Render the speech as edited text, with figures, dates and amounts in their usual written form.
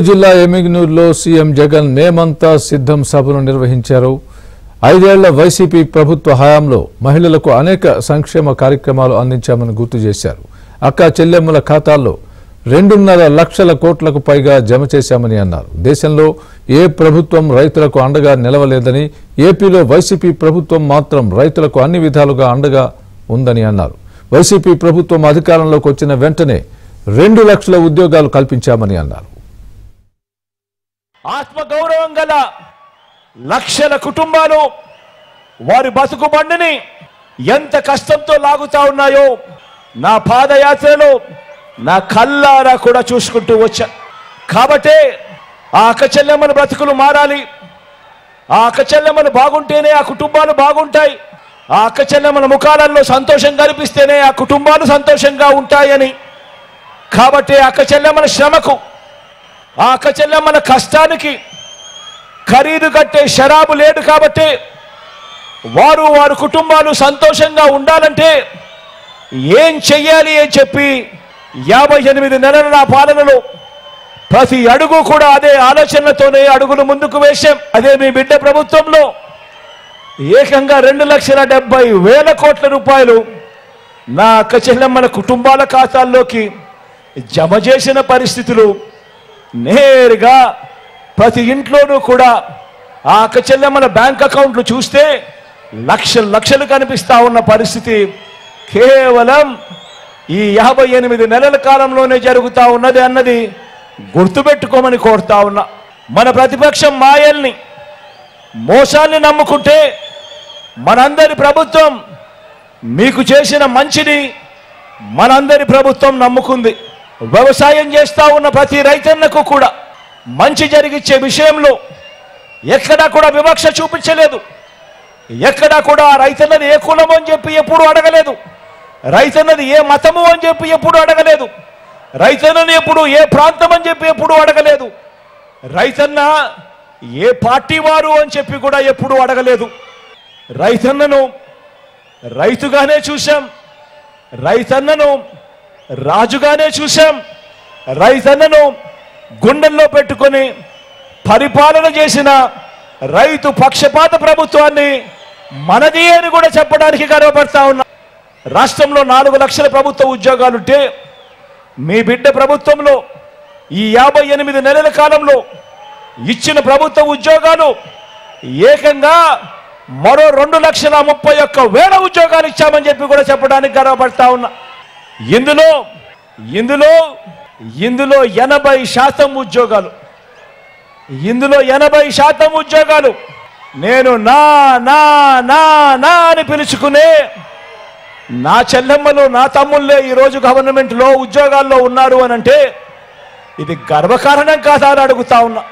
జిల్లా ఎమిగనూరులో సీఎం జగన్ మేమంతా సిద్ధం సభను నిర్వహించారు. 5 ఏళ్ల వైసీపీ ప్రభుత్వ హయాంలో మహిళలకు అనేక సంక్షేమ కార్యక్రమాలు అందించామని గుర్తు చేశారు. అక్క చెల్లెమ్మల ఖాతాల్లో 2.5 లక్షల కోట్లకు పైగా జమ చేశామని అన్నారు. దేశంలో ఏ ప్రభుత్వం రైతులకు అండగా నిలవలేదని, ఏపీలో వైసీపీ ప్రభుత్వం మాత్రం రైతులకు అన్ని విధాలుగా అండగా ఉందని అన్నారు. వైసీపీ ప్రభుత్వం అధికారంలోకి వచ్చిన వెంటనే 2 లక్షల ఉద్యోగాలు కల్పించామని అన్నారు. ఆత్మగౌరవం గల లక్షల కుటుంబాలు వారి బతుకు బండిని ఎంత కష్టంతో లాగుతా ఉన్నాయో నా పాదయాత్రలో నా కళ్ళారా కూడా చూసుకుంటూ వచ్చా. కాబట్టి ఆ అక్క చెల్లెమ్మల బ్రతుకులు మారాలి. ఆ అక్క చెల్లెమ్మలు బాగుంటేనే ఆ కుటుంబాలు బాగుంటాయి. ఆ అక్క చెల్లెమ్మల ముఖాలలో సంతోషం కనిపిస్తేనే ఆ కుటుంబాలు సంతోషంగా ఉంటాయని, కాబట్టి అక్క చెల్లెమ్మల శ్రమకు, ఆ అక్క చెల్లెమ్మల కష్టానికి ఖరీదు కట్టే షరాబు లేదు. కాబట్టి వారి కుటుంబాలు సంతోషంగా ఉండాలంటే ఏం చెయ్యాలి అని చెప్పి 58 నెలల నా పాలనలో ప్రతి అడుగు కూడా అదే ఆలోచనలతోనే అడుగులు ముందుకు వేశాం. అదే మీ బిడ్డ ప్రభుత్వంలో ఏకంగా 2,70,000 కోట్ల రూపాయలు నా అక్క చెల్లెమ్మల కుటుంబాల ఖాతాల్లోకి జమ చేసిన పరిస్థితులు నేరుగా ప్రతి ఇంట్లోనూ కూడా ఆ అక్క చెల్లెమ్మల బ్యాంక్ అకౌంట్లు చూస్తే లక్షలు కనిపిస్తా ఉన్న పరిస్థితి కేవలం ఈ 58 నెలల కాలంలోనే జరుగుతూ ఉన్నది అన్నది గుర్తుపెట్టుకోమని కోరుతా ఉన్నా. మన ప్రతిపక్షం మాయల్ని, మోసాల్ని నమ్ముకుంటే మనందరి ప్రభుత్వం మీకు చేసిన మంచిని మనందరి ప్రభుత్వం నమ్ముకుంది. వ్యవసాయం చేస్తా ఉన్న ప్రతి రైతన్నకు కూడా మంచి జరిగించే విషయంలో ఎక్కడా కూడా వివక్ష చూపించలేదు. ఎక్కడా కూడా రైతన్నది ఏ కులము అని చెప్పి ఎప్పుడు అడగలేదు. రైతన్నది ఏ మతము అని చెప్పి ఎప్పుడు అడగలేదు. రైతన్నని ఎప్పుడు ఏ ప్రాంతం అని చెప్పి ఎప్పుడు అడగలేదు. రైతన్న ఏ పార్టీ వారు అని చెప్పి కూడా ఎప్పుడు అడగలేదు. రైతన్నను రైతుగానే చూశాం, రైతన్నను రాజుగానే చూశాం, రైతన్నను గుండెల్లో పెట్టుకొని పరిపాలన చేసిన రైతు పక్షపాత ప్రభుత్వాన్ని మనది అని కూడా చెప్పడానికి గర్వపడతా ఉన్నా. రాష్ట్రంలో 4 లక్షల ప్రభుత్వ ఉద్యోగాలుంటే మీ బిడ్డ ప్రభుత్వంలో ఈ 58 నెలల కాలంలో ఇచ్చిన ప్రభుత్వ ఉద్యోగాలు ఏకంగా మరో 2,31,000 ఉద్యోగాలు ఇచ్చామని చెప్పి కూడా చెప్పడానికి గర్వపడతా ఉన్నా. ఇందులో 80% ఉద్యోగాలు, ఇందులో 80% ఉద్యోగాలు నేను నా నా నా నా అని పిలుచుకునే నా చెల్లెమ్మలు, నా తమ్ముళ్ళే ఈరోజు గవర్నమెంట్లో ఉద్యోగాల్లో ఉన్నారు అని అంటే ఇది గర్వకారణం కాదా అని అడుగుతా ఉన్నా.